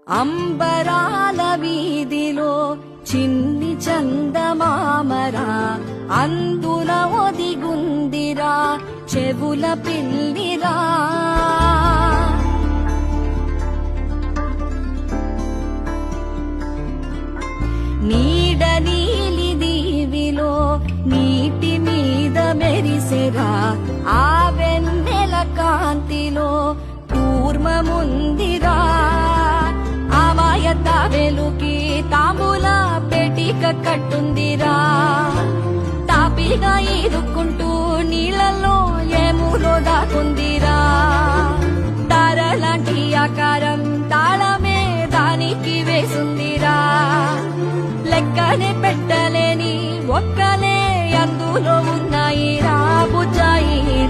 అంబరాల వీధిలో చిన్ని చందమామరా అందుల ఒదిగుందిరా చెవుల పిల్లిరా. నీడ నీలి దీవిలో నీటి మీద మెరిసెరా ఆ వెన్నెల కాంతిలో కూర్మముందిరా. అమాయత వెలుకి తాంబూల పెటిక కట్టుందిరా. తాపిగా ఈదుకుంటూ నీళ్ళల్లో ఏములో దాకుందిరా. తారలాంటి ఆకారం తాళమే దానికి వేసుందిరా. లెక్కనే